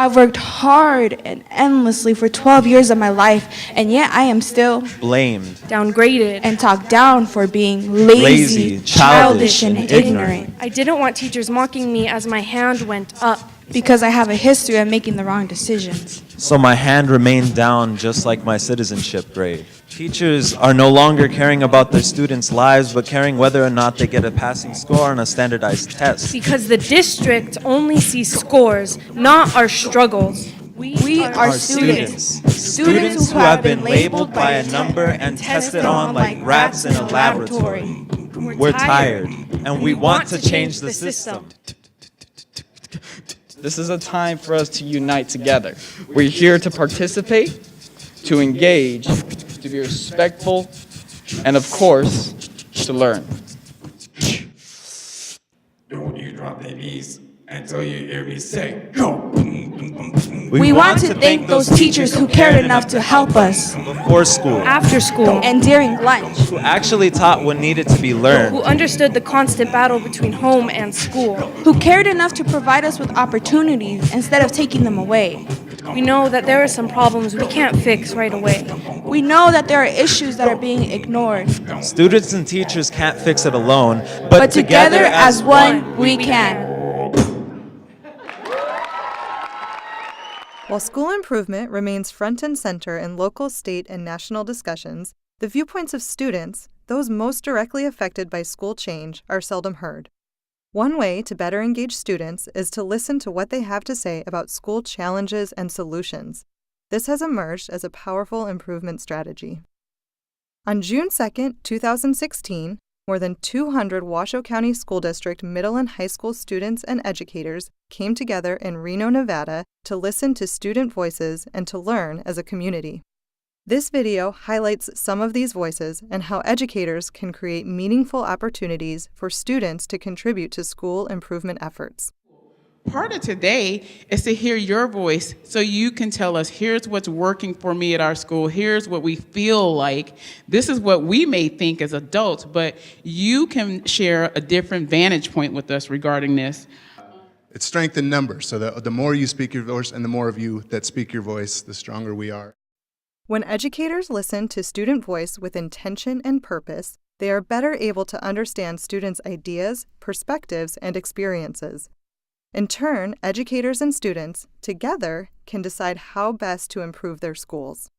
I've worked hard and endlessly for 12 years of my life, and yet I am still blamed, downgraded, and talked down for being lazy, childish, and ignorant. I didn't want teachers mocking me as my hand went up. Because I have a history of making the wrong decisions. So my hand remained down just like my citizenship grade. Teachers are no longer caring about their students' lives, but caring whether or not they get a passing score on a standardized test. Because the district only sees scores, not our struggles. We are students. Students who have been labeled by a number and tested on like rats in a laboratory. We're tired, and we want to change the system. This is a time for us to unite together. We're here to participate, to engage, to be respectful, and of course, to learn. Don't you drop babies until you hear me say, go. We want to thank those teachers who cared enough to help us before school, after school, and during lunch, who actually taught what needed to be learned, who understood the constant battle between home and school, who cared enough to provide us with opportunities instead of taking them away. We know that there are some problems we can't fix right away. We know that there are issues that are being ignored. Students and teachers can't fix it alone, but together as one, we can. While school improvement remains front and center in local, state, and national discussions, the viewpoints of students, those most directly affected by school change, are seldom heard. One way to better engage students is to listen to what they have to say about school challenges and solutions. This has emerged as a powerful improvement strategy. On June 2, 2016, more than 200 Washoe County School District middle and high school students and educators came together in Reno, Nevada to listen to student voices and to learn as a community. This video highlights some of these voices and how educators can create meaningful opportunities for students to contribute to school improvement efforts. Part of today is to hear your voice so you can tell us, here's what's working for me at our school, here's what we feel like, this is what we may think as adults, but you can share a different vantage point with us regarding this. It's strength in numbers, so the more you speak your voice and the more of you that speak your voice, the stronger we are. When educators listen to student voice with intention and purpose, they are better able to understand students' ideas, perspectives, and experiences. In turn, educators and students, together, can decide how best to improve their schools.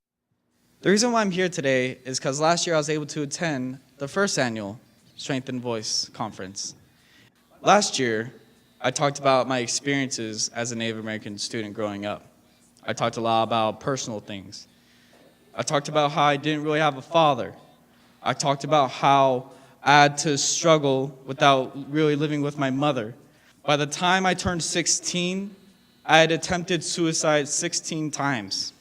The reason why I'm here today is because last year I was able to attend the first annual Strength in Voice conference. Last year, I talked about my experiences as a Native American student growing up. I talked a lot about personal things. I talked about how I didn't really have a father. I talked about how I had to struggle without really living with my mother. By the time I turned 16, I had attempted suicide 16 times.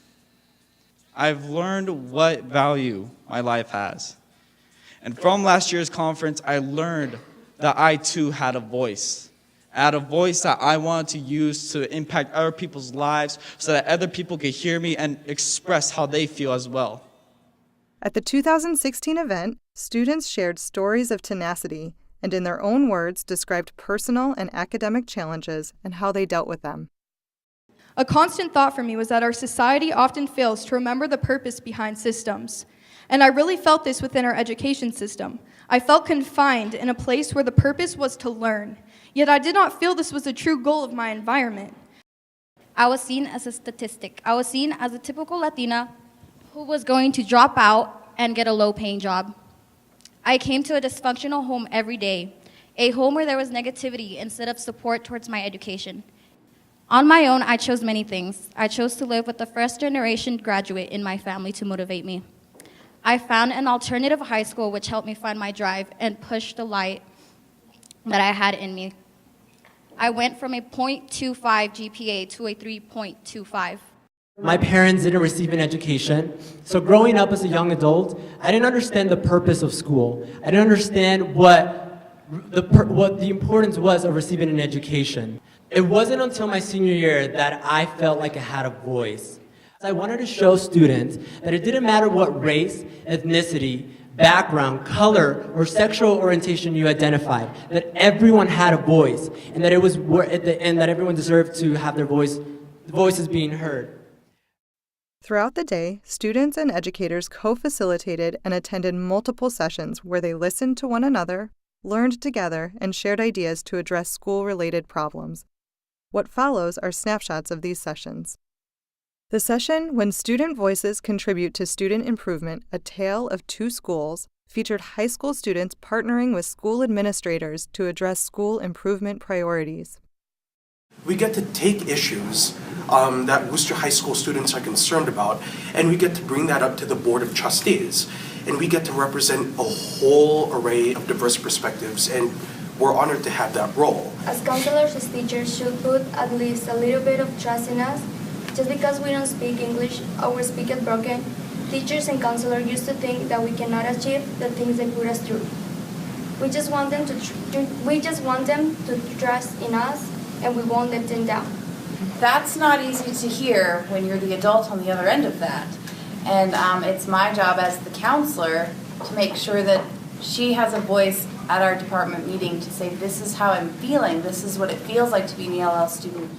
I've learned what value my life has. And from last year's conference, I learned that I too had a voice. I had a voice that I wanted to use to impact other people's lives so that other people could hear me and express how they feel as well. At the 2016 event, students shared stories of tenacity and in their own words described personal and academic challenges and how they dealt with them. A constant thought for me was that our society often fails to remember the purpose behind systems. And I really felt this within our education system. I felt confined in a place where the purpose was to learn, yet I did not feel this was a true goal of my environment. I was seen as a statistic. I was seen as a typical Latina who was going to drop out and get a low-paying job. I came to a dysfunctional home every day, a home where there was negativity instead of support towards my education. On my own, I chose many things. I chose to live with the first-generation graduate in my family to motivate me. I found an alternative high school which helped me find my drive and push the light that I had in me. I went from a 0.25 GPA to a 3.25. My parents didn't receive an education, so growing up as a young adult, I didn't understand the purpose of school. I didn't understand what the importance was of receiving an education. It wasn't until my senior year that I felt like I had a voice. I wanted to show students that it didn't matter what race, ethnicity, background, color, or sexual orientation you identified, that everyone had a voice, and that everyone deserved to have their voice voices being heard. Throughout the day, students and educators co-facilitated and attended multiple sessions where they listened to one another, learned together, and shared ideas to address school-related problems. What follows are snapshots of these sessions. The session, When Student Voices Contribute to Student Improvement, A Tale of Two Schools, featured high school students partnering with school administrators to address school improvement priorities. We get to take issues that Worcester High School students are concerned about, and we get to bring that up to the Board of Trustees. And we get to represent a whole array of diverse perspectives, and we're honored to have that role. As counselors, as teachers should put at least a little bit of trust in us. Just because we don't speak English or we speak it broken, teachers and counselors used to think that we cannot achieve the things they put us through. We just want them to trust in us, and we won't let them down. That's not easy to hear when you're the adult on the other end of that. And it's my job as the counselor to make sure that she has a voice at our department meeting to say, this is how I'm feeling, this is what it feels like to be an ELL student.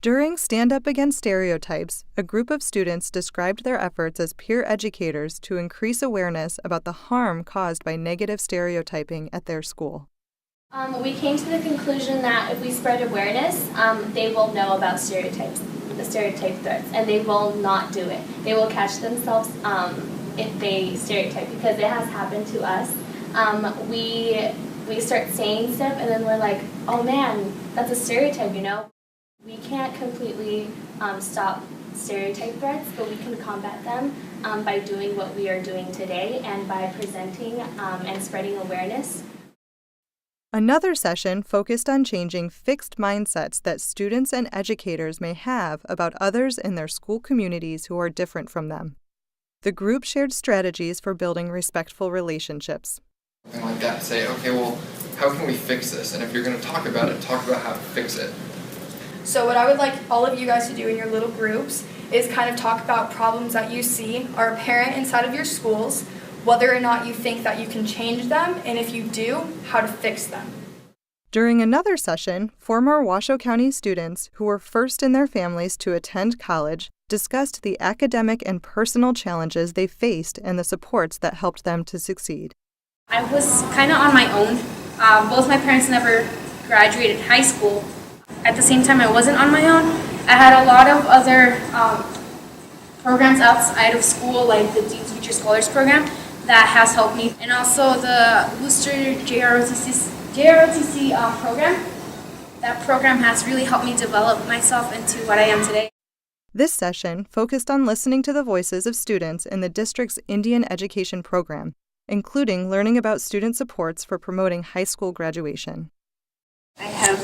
During Stand Up Against Stereotypes, a group of students described their efforts as peer educators to increase awareness about the harm caused by negative stereotyping at their school. We came to the conclusion that if we spread awareness, they will know about stereotypes, the stereotype threats, and they will not do it. They will catch themselves if they stereotype, because it has happened to us. We start saying stuff, and then we're like, oh man, that's a stereotype, you know? We can't completely stop stereotype threats, but we can combat them by doing what we are doing today and by presenting and spreading awareness. Another session focused on changing fixed mindsets that students and educators may have about others in their school communities who are different from them. The group shared strategies for building respectful relationships. Something like that, say, okay, well, how can we fix this? And if you're going to talk about it, talk about how to fix it. So what I would like all of you guys to do in your little groups is kind of talk about problems that you see are apparent inside of your schools, whether or not you think that you can change them, and if you do, how to fix them. During another session, former Washoe County students who were first in their families to attend college discussed the academic and personal challenges they faced and the supports that helped them to succeed. I was kind of on my own. Both my parents never graduated high school. At the same time, I wasn't on my own. I had a lot of other programs outside of school, like the Dean Teacher Scholars Program, that has helped me. And also the Worcester JROTC program. That program has really helped me develop myself into what I am today. This session focused on listening to the voices of students in the district's Indian Education Program, including learning about student supports for promoting high school graduation. I have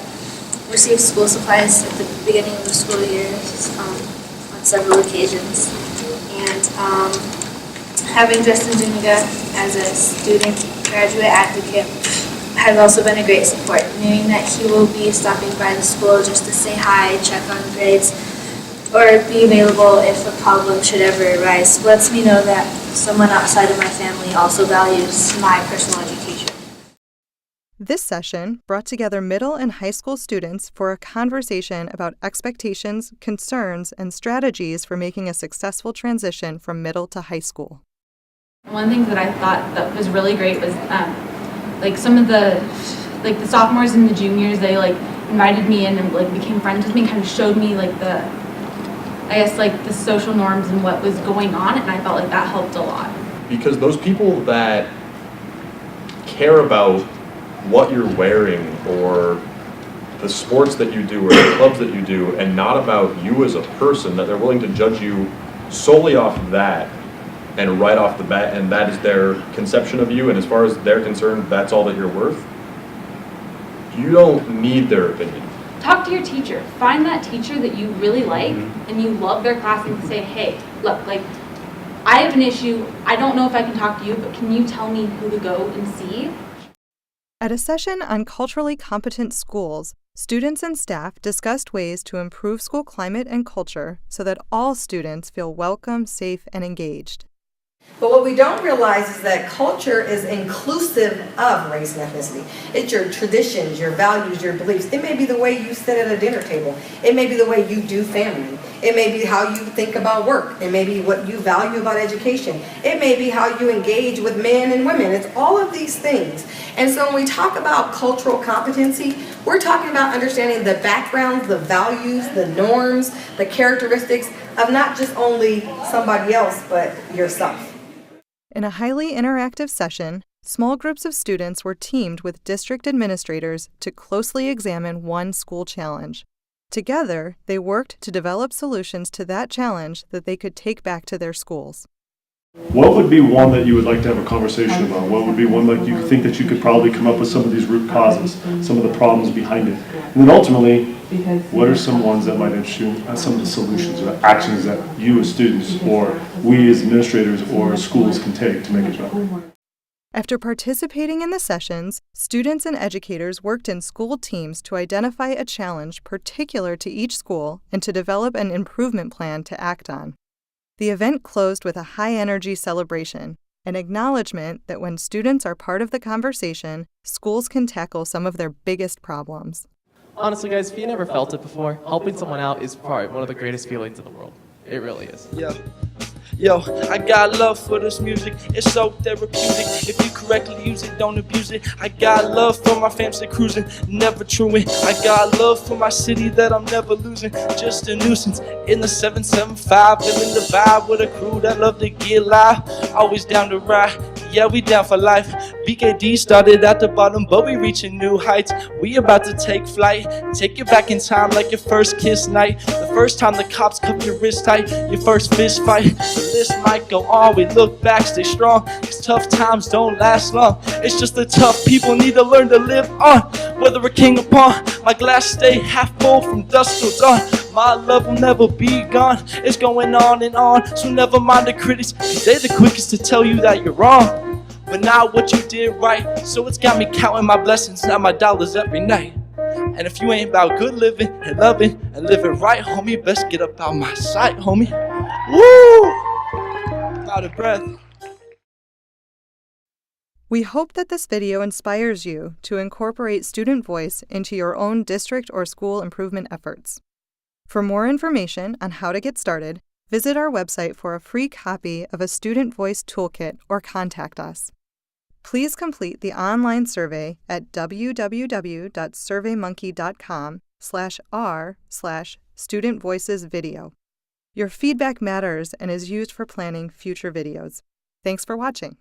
received school supplies at the beginning of the school year on several occasions. And having Justin Zuniga as a student graduate advocate has also been a great support. Knowing that he will be stopping by the school just to say hi, check on grades, or be available if a problem should ever arise lets me know that someone outside of my family also values my personal education. This session brought together middle and high school students for a conversation about expectations, concerns, and strategies for making a successful transition from middle to high school. One thing that I thought that was really great was like some of the sophomores and the juniors, they invited me in and became friends with me, kind of showed me the social norms and what was going on, and I felt like that helped a lot. Because those people that care about what you're wearing or the sports that you do or the clubs that you do, and not about you as a person, that they're willing to judge you solely off of that and right off the bat, and that is their conception of you, and as far as they're concerned, that's all that you're worth. You don't need their opinion. Talk to your teacher. Find that teacher that you really like and you love their class, and say, hey, look, I have an issue. I don't know if I can talk to you, but can you tell me who to go and see? At a session on culturally competent schools, students and staff discussed ways to improve school climate and culture so that all students feel welcome, safe, and engaged. But what we don't realize is that culture is inclusive of race and ethnicity. It's your traditions, your values, your beliefs. It may be the way you sit at a dinner table. It may be the way you do family. It may be how you think about work. It may be what you value about education. It may be how you engage with men and women. It's all of these things. And so when we talk about cultural competency, we're talking about understanding the backgrounds, the values, the norms, the characteristics of not just only somebody else, but yourself. In a highly interactive session, small groups of students were teamed with district administrators to closely examine one school challenge. Together, they worked to develop solutions to that challenge that they could take back to their schools. What would be one that you would like to have a conversation about? What would be one that you think that you could probably come up with some of these root causes, some of the problems behind it? And then ultimately, what are some ones that might interest you, some of the solutions or actions that you as students or we as administrators or schools can take to make it better? After participating in the sessions, students and educators worked in school teams to identify a challenge particular to each school and to develop an improvement plan to act on. The event closed with a high-energy celebration, an acknowledgement that when students are part of the conversation, schools can tackle some of their biggest problems. Honestly, guys, if you never felt it before, helping someone out is probably one of the greatest feelings in the world. It really is. Yo, I got love for this music, it's so therapeutic. If you correctly use it, don't abuse it. I got love for my family cruising, never truant. I got love for my city that I'm never losing. Just a nuisance in the 775, living the vibe with a crew that love to get live. Always down to ride, yeah, we down for life. BKD started at the bottom, but we reaching new heights. We about to take flight, take you back in time like your first kiss night. The first time the cops cuff your wrist tight, your first fist fight. The list might go on, we look back, stay strong. These tough times don't last long. It's just the tough people need to learn to live on. Whether a king or pawn, my glass stay half full from dusk till dawn. My love will never be gone. It's going on and on, so never mind the critics, 'cause they're the quickest to tell you that you're wrong, but not what you did right. So it's got me counting my blessings, not my dollars every night. And if you ain't about good living and loving and living right, homie, best get up out my sight, homie. Woo! Out of breath. We hope that this video inspires you to incorporate student voice into your own district or school improvement efforts. For more information on how to get started, visit our website for a free copy of a Student Voice Toolkit or contact us. Please complete the online survey at www.surveymonkey.com/r/studentvoicesvideo. Your feedback matters and is used for planning future videos. Thanks for watching.